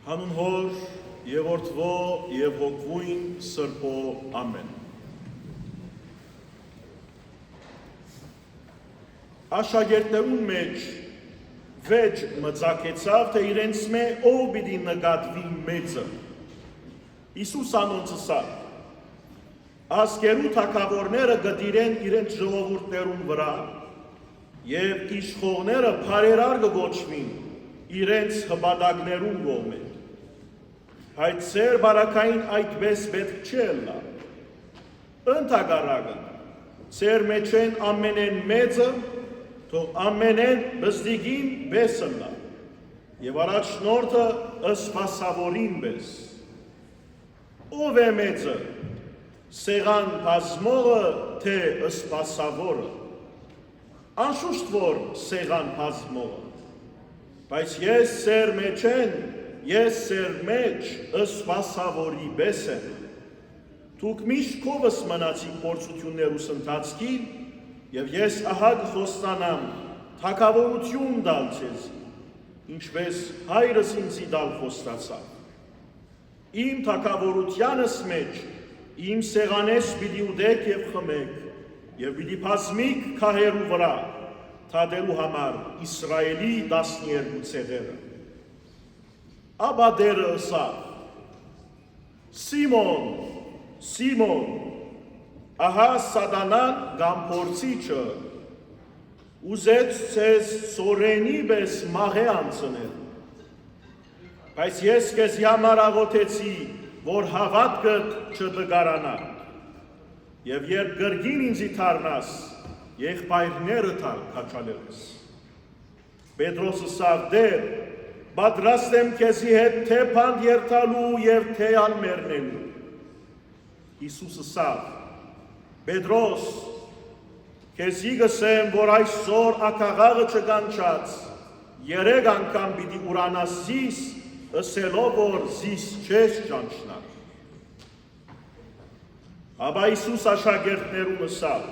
Հանուն Հոր եւ Որդվո եւ Հոգվույն Սրբո ամեն։ Աշակերտներուն մեջ վեճ մծակեցավ, թե իրենց մե ով պիտի նկատվի մեծը։ Հիսուս անոնց ասավ. ազգերու թագավորները գտիրեն իրենց ժողովուրդներուն վրա եւ իշխողները բարերար կոչվին իրենց հպատակներուն կողմեն։ Հայտ ծեր բարակային այդպես պետք չէ լա։ Ընդհակառակը, ծեր մեջ են ամենեն մեծը, թող ամենեն բզդիգին բեսը լա, եւ առաջնորդը սպասավորին բես։ Ով է մեծը, սեղան բազմողը, թե սպասավորը։ Անշուշտ որ սեղան բազմողը, բայց ես ծեր մեջ են, ես ծեր մեջ սպասավորի բես եմ։ Դուք միշտ քովս մնացիք փորձություններուս ընթացքին, եւ ես ահա կխոստանամ թագավորություն տալ ձեզ, ինչպես հայրս ինձի տալ խոստացավ։ Իմ թագավորությանս մեջ իմ սեղանես պիտի ուտեք եւ խմեք, եւ պիտի բազմիկ քահերու վրա թադելու համար Իսրայելի 12 ցեղերը։ Աբա դերը ասավ. Սիմոն, Սիմոն, ահա սատանան կամ փորձիչը ուզեց ձեզ սորենի պես մաղե անցնել, բայց ես քեզ համար աղոթեցի, որ հավատքդ չտկարանա, եւ երբ գրգին ինձի թարնաս, եղբայրները թար քաչալերս։ Պետրոս ասավ. դեր, պատրաստ եմ քեզի հետ թե փանդ երթալու եւ թե անմեռնելու։ Հիսուս ասավ. Պետրոս, քեզի գսեմ, որ այսօր ակաղաղը չկանչած, 3 անգամ պիտի ուրանաս զիս, ըսելով որ զիս չես ճանչնար։ Աբա Հիսուս աշակերտներուն ասավ.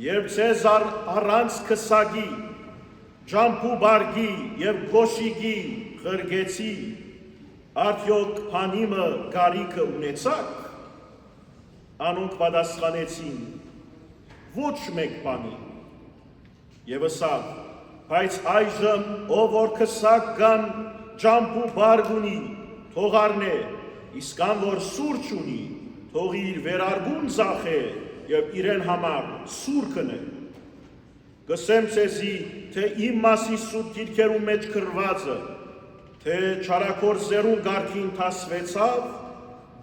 երբ ձեզ առանց քսագի, ջամփու բարգի եւ գոշիգի խրգեցի, արդյոք փանիմը գարիքը ունեցաք։ Անոնք պատասխանեցին. ոչ մեկ բանի։ Եվ ասավ. բայց այժմ ով որ քսակ կան ջամփու բարգ ունի, թող առնե, իսկ ան որ սուրճ ունի, թող իր վերարգուն ծախե եւ իրեն համար սուր կնե։ Գսեմ ցեզի, թե իմ մասի սուտ գիրքերու մեջ գրվածը, թե չարակորձերուն գարքին տասվեցավ,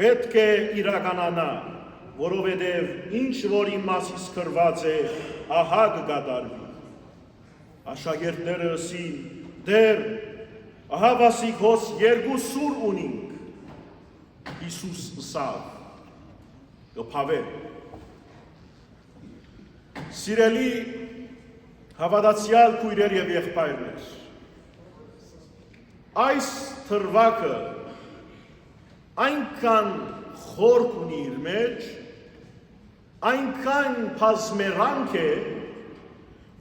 պետք է իրականանա, որովհետև ինչ որ իմ մասից գրված է, ահա կկատարվի։ Աշակերտները ասին. դեր, ահա վասիկ հոս 2 սուր ունինք։ Հիսուս ասավ. կփավե։ Սիրելի հավատացյալ քույրեր եւ եղբայրներ, այս թրվակը այնքան խորք ունի իր մեջ, այնքան բազմերանք է,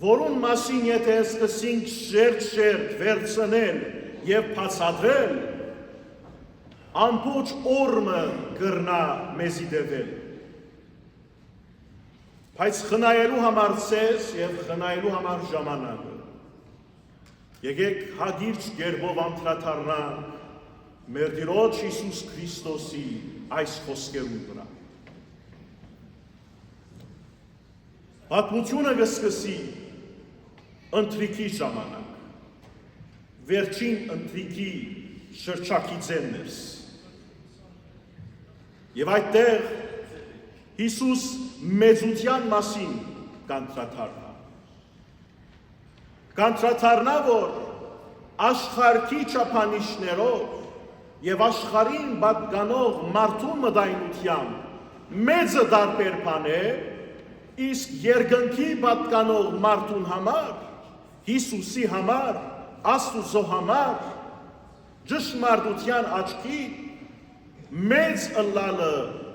որուն մասին եթե սկսենք շերտ վերցնել եւ բացատրել, ամբողջ օրը կրնա մեզի դեվել։ Բայց խնայելու համար ցես եւ խնայելու համար ժամանակը, եկեք հագիրճ գերբով անդրադառնանք մեր Տիրոջ Հիսուս Քրիստոսի այս խոսքերուն վրա։ Պատմությունը կսկսի ընթրիքի ժամանակ, վերջին ընթրիքի շրջակիցներս։ Եվ այդտեղ Հիսուս մեծության մասին կանտրադառնա։ Կանտրադառնա, որ աշխարհի չափանիշներով եւ աշխարհին պատկանող մարդու մտայնությամբ մեծը դարբեր բան է, իսկ երկնքի պատկանող մարդուն համար, Հիսուսի համար, Աստուծո համար, ճշմարտության աչքի մեծ ըլլալը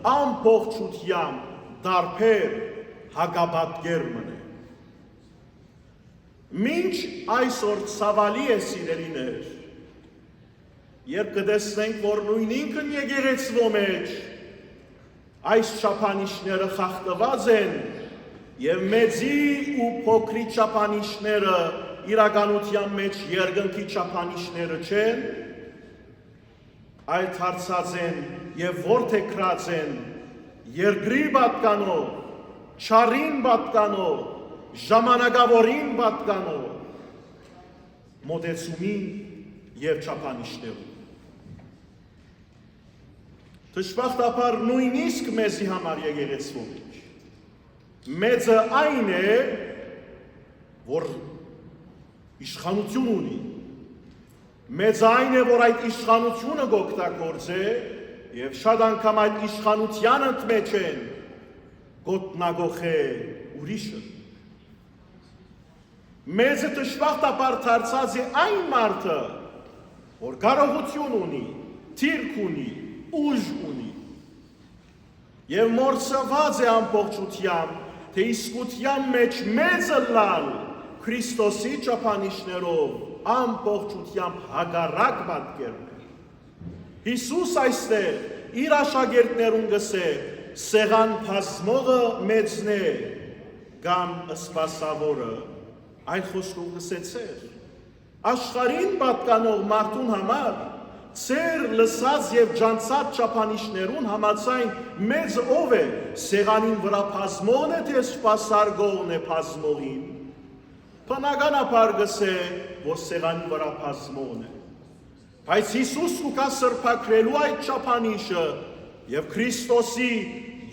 ամբողջությամբ դարբեր հագապատկեր մնե։ Մինչ այսօր ցավալի է սիրելիներ, երբ կտեսնենք, որ նույն ինքն եկեղեցվո մեջ այս չափանիշները խախտված են եւ մեծի ու փոքրի չափանիշները իրականության մեջ երկնքի չափանիշները չեն, այլ դարձած են եւ որդեգրած են երկրի պատկանով, չարին պատկանով, ժամանակավորին պատկանով, մոտեցումին եւ չափանիշներով։ Դժբախտաբար նույնիսկ մեզի համար եկեղեցու մեջ մեծը այն է, որ իշխանություն ունի, մեծը այն է, որ այդ իշխանությունը գօգտագործե եւ շատ անգամ այդ իշխանության մեջ են գոտնագոխե ուրիշը։ Մեծը դժբախտաբար դարձած է այն մարդը, որ կարողություն ունի, թիրք ունի, ուժ ունի եւ մորցված է ամբողջությամբ, թե իսկության մեջ մեծը լալ Քրիստոսի չափանիշներով ամբողջությամբ հագարակ պատկերն է։ Հիսուս այստեղ իր աշակերտներուն գսե սեղան բազմողը մեծն է կամ սպասավորը, այլ խոսքով գսեցեր աշխարհին պատկանող մարդուն համար ծեր լսած եւ ջանցած չափանիշներուն համաձայն մեծ ով է սեղանին վրա բազմողն է թե սպասարկողն է բազմողին։ Բնականաբար գսե, որ սեղանի վրա բազմողն է։ Բայց Հիսուս ուկա սրբակրելու այդ չափանիշը եւ Քրիստոսի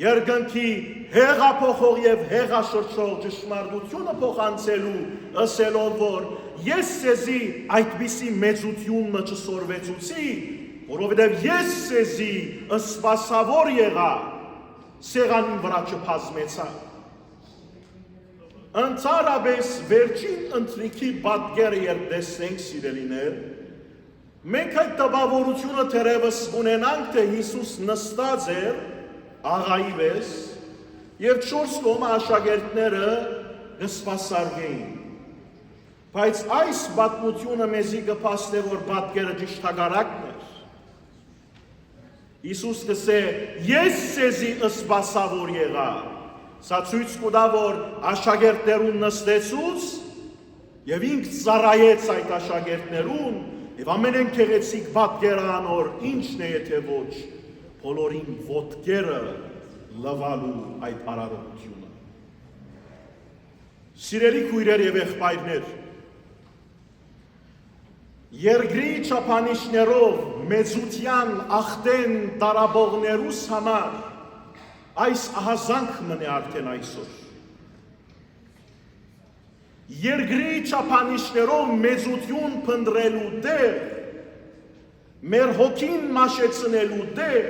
երկնքի հեղափոխող եւ հեղաշրջող ճշմարտությունը փոխանցելու ըսելով, որ ես սեզի այդպիսի մեծությունը չսորվեցուցի, որովհետև ես սեզի սպասավոր եղա, սեղանին վրա չբազմեցա։ Ընդհանրապես վերջին ընթրիքի պատկերը երբ տեսնենք, սիրելիներ, մենք այդ տպավորությունը թերևս ունենանք, թե Հիսուս նստած էր աղայի պես եւ 4 կողմը աշակերտները կսպասարկեին։ Բայց այս պատմությունը մեզի կփաստե, որ պատկերը ճիշտագարակն էր։ Հիսուս կսե, ես սեզի սպասավոր եղա։ Սա ցույց կտա, որ աշակերտներուն նստեցուց եւ ինք ծառայեց այդ աշակերտներուն եւ ամենեն գեղեցիկ պատկերը անոր ինչն է, եթե ոչ բոլորին ոտքերը լվալու այդ արարողությունը։ Սիրելի քույրեր եւ եղբայրներ, երկրի չափանիշներով մեծության ախտեն տարաբողներուս համար այս ահազանգ մնե արդեն այսօր։ Երկրի չափանիշներով մեծություն փնտրելու դեր, մեր հոգին մաշեցնելու դեր,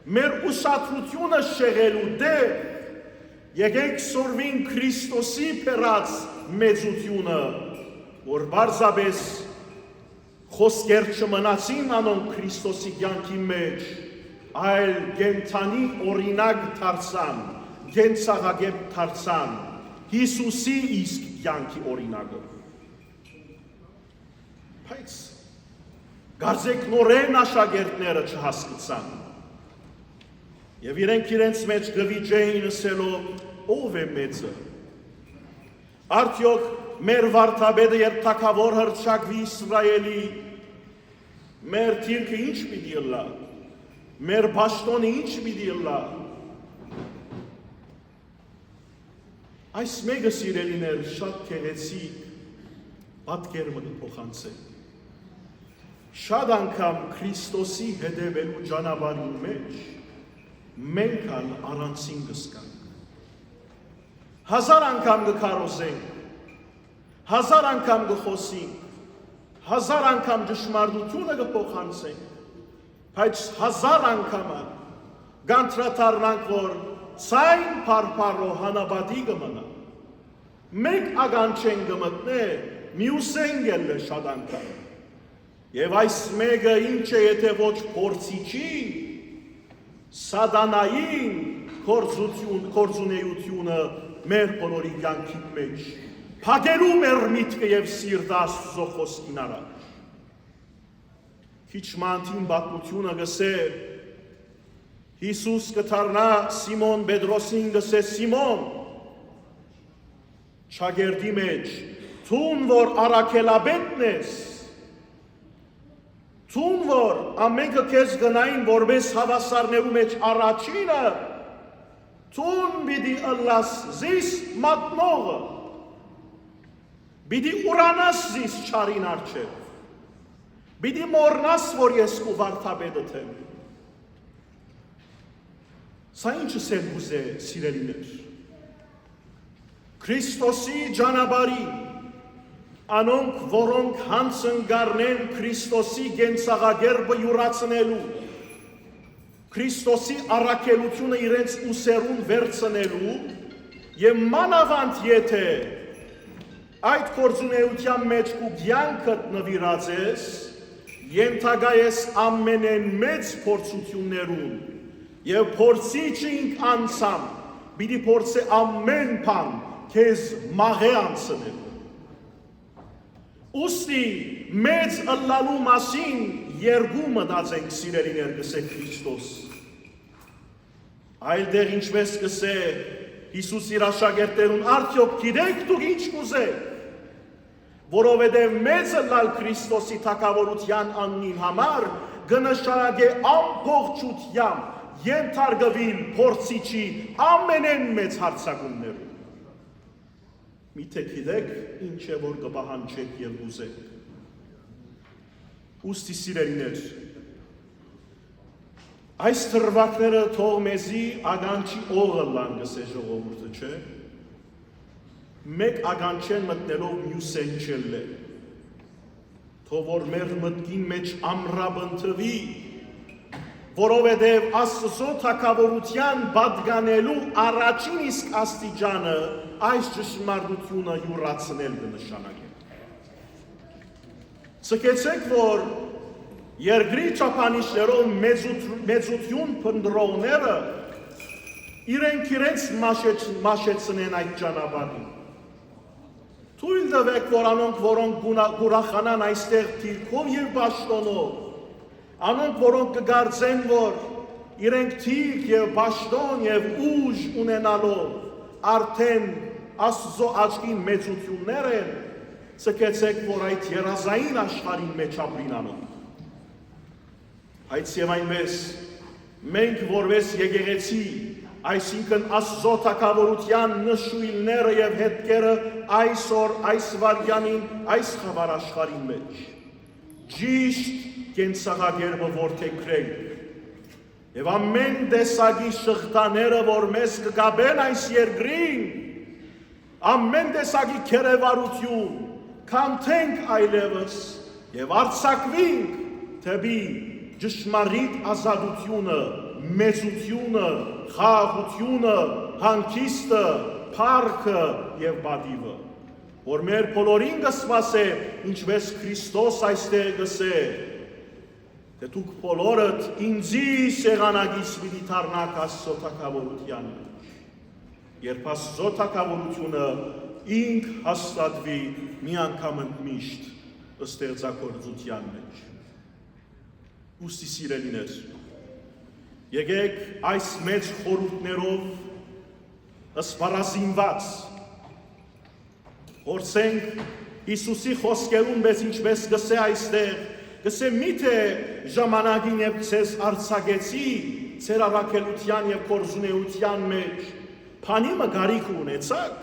մեր ուշադրությունը շեղելու դեր, եկեք սորվին Քրիստոսի փերած մեծությունը, որ բարձաբես խոսքեր չմնացին անոնք Քրիստոսի կյանքի մեջ, այլ գենթանի օրինակ դարձան, գենցաղագետ դարձան, Հիսուսի իսկ կյանքի օրինակով։ Բայց գարձեք նորեն աշակերտները չհասկացան եւ իրենց մեջ գվիճեին ասելով, ով է մեծը։ Արդյոք մեր վարդապետը երբ թագավոր հռչակվի Իսրայելի, մեր թիրքը ինչ պիտի լա, մեր պաշտոնը ինչ պիտի լա։ Այս մեկը սիրելիներ շատ գեղեցիկ պատկեր մը փոխանցե։ Շատ անգամ Քրիստոսի հետևելու ճանապարհի մեջ մենք առանցին կսկանք։ 1000 անգամ կքարոզենք, 1000 անգամ կխոսենք, 1000 անգամ ճշմարտությունը կփոխանցենք, բայց 1000 անգամը գանտրատարնանք, որ ցայն փարփարո հանաբադի կմնա։ Մենք ագանչեն կմտնե, մյուսեն գելը շատ անգամ։ Եվ այս մեկը ինչ է, եթե ոչ փորձիչի, սատանային կորձունեությունը մեր բոլորի կյանքի մեջ, փակելու մեր միտքը եւ սիրտը Աստծո խոսքին առաջ։ քիչ մանտին բացությունը գսե Հիսուս կթարնա Սիմոն Պետրոսին գսե Սիմոն շագերտի մեջ թուն որ արաքելաբետն ես թուն որ ամենքը քեզ գնային որպես հավասարներու մեջ առաջինը թուն պիտի ըլլաս զիս մատնողը պիտի ուրանաս զիս չարին արջև պիտի մորնաս որ ես ու վարդապետը թեմ սա ինչս են ուզե սիրելիներ Քրիստոսի ճանապարհին անոնք որոնք հանցնգարնեն Քրիստոսի գենցաղագերբը յուրացնելու Քրիստոսի առաքելությունը իրենց ուսերուն վերցնելու եւ մանավանդ եթե այդ գործունեության մեջ ու կյանքդ նվիրած ես ենթակա ես ամենեն մեծ փորձություններուն եւ փորձիչինք անցամ պիտի փորձե ամեն բան քեզ մաղե անցնել Ուստի մեծ ըլլալու մասին երկու մտածենք սիրելիներ գսե Քրիստոս այլ դեր ինչպես գսե Հիսուս իր աշակերտներուն արդյոք գիտեք դուք ինչ կուզեք որովհետև մեծ ըլլալ Քրիստոսի թագավորության անունին համար կնշանակե ամբողջությամբ ենթարկվել փորձիչի ամենեն մեծ հարձակումներում Միթե գիտեք ինչ է որ կպահանջեք եւ ուզեք Ուստի սիրելիներ այս թրվակները թող մեզի ագանչի օղը լանգս է ժողովուրդը չէ մեկ ագանչեն մտնելով մյուսեն չելլե թող որ մեր մտքին մեջ ամրաբնթվի որովհետև Աստծո թագավորության պատկանելու առաջին իսկ աստիճանը այս ճշմարտությունը յուրացնել կնշանակի Սկեցեք որ երկրի չափանիշներով մեծություն փնտրողները իրենց մաշեցնեն այդ ճանապարհին Թույլ տվեք որ անոնք որոնք կուրախանան այստեղ թիրքով եւ պաշտոնով Անոնք որոնք կգարձեն որ իրենք թիրք եւ պաշտոն եւ ուժ ունենալով արդեն Աստծո աչքին մեծություններ են ցկեցեք որ այդ երազային աշխարհին մեջ ապրին անոնք Այս եւ այնպես մենք որպես եկեղեցի այսինքն Աստծո թագավորության նշույլները եւ հետքերը այսօր այս վարյանին այս խավար աշխարհին մեջ ճիշտ կենցաղագերբը որդեքրենք եւ ամեն տեսակի շղթաները որ մեզ կգաբեն այս երկրին ամեն տեսակի քերեվարություն կանթենք այլևս եւ արձակվենք թեպի ճշմարիտ ազատությունը մեծությունը խաղաղությունը հանգիստը փառքը եւ բադիվը որ մեր բոլորին կսպասե ինչպես Քրիստոս այստեղ գսե Թե դուք բոլորդ ինձի սեղանագից պիտի դառնաք Աստծո թագավորության մեջ։ Երբ Աստծո թագավորությունը ինք հաստատվի մի անգամ ընդմիշտ ստեղծագործության մեջ։ Ուստի սիրելիներ, եկեք այս մեծ խորհուրդներով սպառազինված փորձենք Հիսուսի խոսքերուն մեզ ինչպես գսե այստեղ Գսե միթե ժամանակին եւ ցես արցագեցի ցեր առաքելության եւ կորզունեության մեջ փանիմը գարիք ունեցաք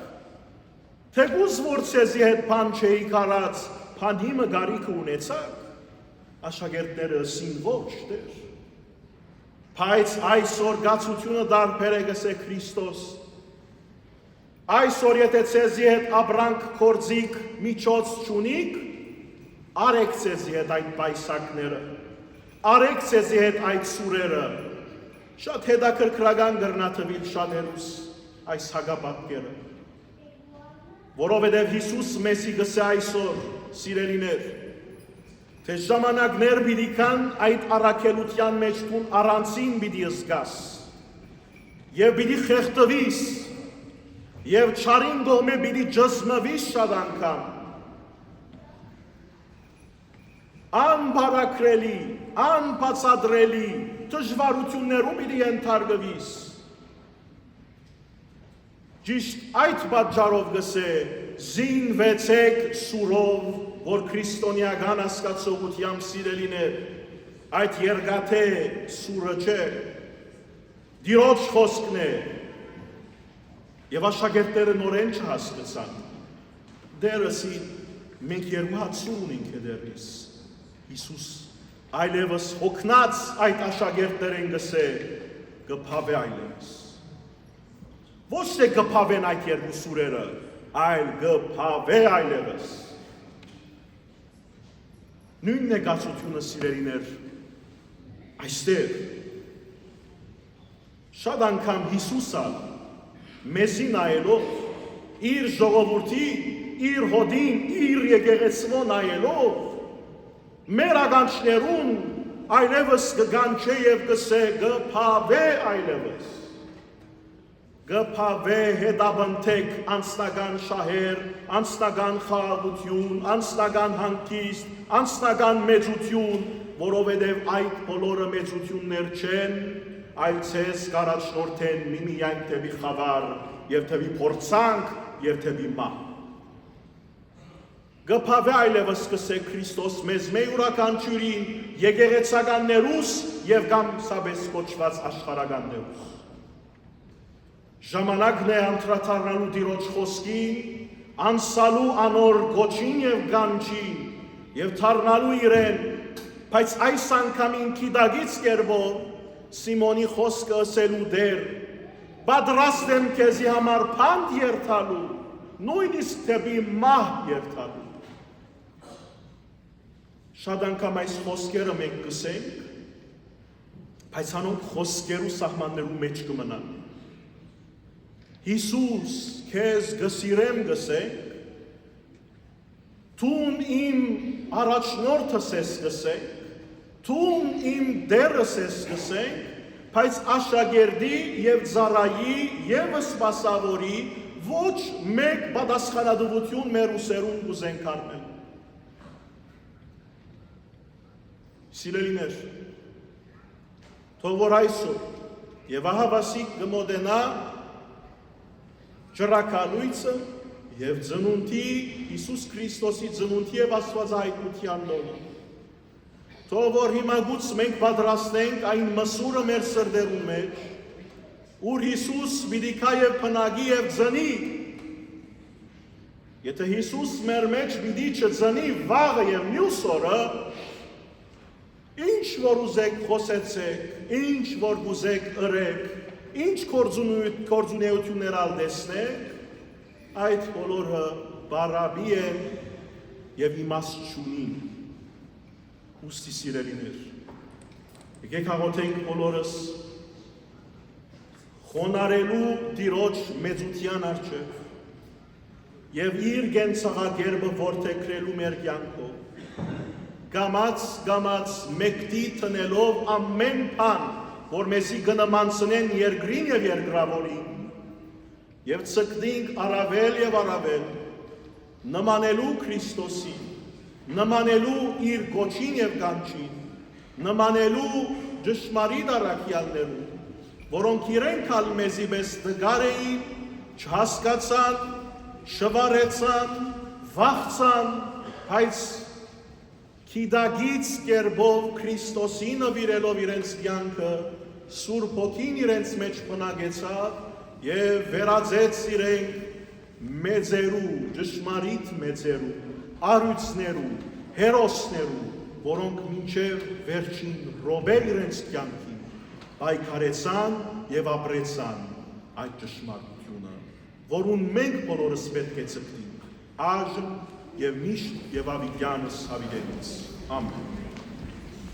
թեկուզ որ ցեզի հետ փան չէի կարած փանիմը գարիք ունեցաք աշակերտները ասին ոչ դեր բայց այսօր գացությունը դարբեր է գսե Քրիստոս այսօր եթե ցեզի հետ ապրանք կորձիկ միջոց չունիք Արեք ցեզի հետ այդ պայսակները, արեք ցեզի հետ այդ սուրերը, շատ հետաքրքրական գրնաթվիլ շատ հերուս այս հագապատկերը, որովհետև Հիսուս մեզի գսե այսօր, սիրելիներ, թե ժամանակներ պիտի կան այդ առաքելության մեջ տուն առանցին պիտի զգաս, և պիտի խեղդվիս, և չարին կողմե պիտի ջզմվիս շատ անգամ, անբարակրելի անբացատրելի դժվարություններում իր ենթարկվիս։ Ճիշտ այդ պատճառով գսե զինվեցեք սուրով, որ քրիստոնեական հասկացողությամբ սիրելիներ, այդ երկաթե սուրը չէ, Տիրոջ խոսքն է, եւ աշակերտները նորեն չհասկացան։ Դերսի մենք երկու ունենք դերից։ Հիսուս այլևս հոգնած այդ աշակերտերեն գսե կփավե այլևս։ Ոչ թե կփավեն այդ երկու սուրերը, այլ կփավե այլևս։ Նույնն է գացությունը սիրելիներ, այստեղ շատ անգամ Հիսուսը մեզի նայելով, իր ժողովրդի, իր հոդին, իր եկեղեցվո նայելով, մեր ականջներուն այլևս կգանչե եւ կսե կփավե այլևս։ Կփավե հետաբնթեք անձնական շահեր, անձնական խաղաղություն, անձնական հանգիստ, անձնական մեծություն, որովհետև այդ բոլորը մեծություններ չեն, այլ ցես կարաչնորթեն միմիայն թեպի խավար եւ թեպի փորձանք եւ թեպի մահ։ Կփավե այլևս կսե Քրիստոս մեզ յուրաքանչյուրին եկեղեցականներուս եւ կամ սաբես կոչված աշխարհականներուս։ Ժամանակն է անդրադառնալու Տիրոջ խոսքին, անսալու անոր գոչին եւ գանչին եւ դառնալու իրեն, բայց այս անգամին քիդագից կերպով Սիմոնի խոսքը ասելու դեր, պատրաստ եմ քեզի համար փանդ երթալու, նույնիսկ թեպի մահ երթալու։ Շատ անգամ այս խոսքերը մենք կսենք, բայց անոնք խոսքերու սահմաններու մեջ կմնան։ Հիսուս քեզ գսիրեմ գսենք, թուն իմ առաջնորդս ես գսենք, թուն իմ դերս ես գսենք, բայց աշակերտի եւ ծառայի եւ սպասավորի ոչ մեկ պատասխանատվություն մեր ուսերուն կուզենք առնել։ Սիրելիներ, թող որ այսօր եւ ահավասիկ կմոտենա ճրակալույցը եւ ծնունդի Հիսուս Քրիստոսի ծնունդի եւ Աստվածահայտնության նորը։ Թող որ հիմագուց մենք պատրաստենք այն մսուրը մեր սրտերու մեջ, ուր Հիսուս պիտի կա եւ փնագի եւ ծնի։ Եթե Հիսուս մեր մեջ պիտի չծնի վաղը եւ մյուս օրը, ինչ որ ուզեք խոսեցեք, ինչ որ ուզեք ըրեք, ինչ կորձունեություններ ալ տեսնեք, այդ բոլորը բարաբի են եւ իմաստ չունին։ Ուստի սիրելիներ, եկեք հաղորդենք բոլորս խոնարելու Տիրոջ մեծության առջև եւ իր գենցաղագերբը որդեգրելու մեր կյանքով, գամած մեկտի տնելով ամեն բան, որ մեզի կնմանցնեն երկրին եւ երկրավորին, եւ ցկնենք առավել եւ առավել նմանելու Քրիստոսի, նմանելու իր գոչին եւ գանչին, նմանելու ճշմարիտ առաքյալներուն, որոնք իրենք ալ մեզի պես դգար էին, չհասկացան, շվարեցան, վախցան, բայց քիդագից կերպով Քրիստոսի նվիրելով իրենց կյանքը, Սուրբ Հոգին իրենց մեջ բնակեցավ եւ վերածեց իրենք մեծերու, ճշմարիտ մեծերու, առույցներու, հերոսներու, որոնք մինչև վերջին ռոբեր իրենց կյանքին պայքարեցան եւ ապրեցան այդ ճշմարտությունը, որուն մենք բոլորս պետք է ցկտենք, այժմ եւ միշտ եւ ավիճանս հավիտենից։ Ամեն։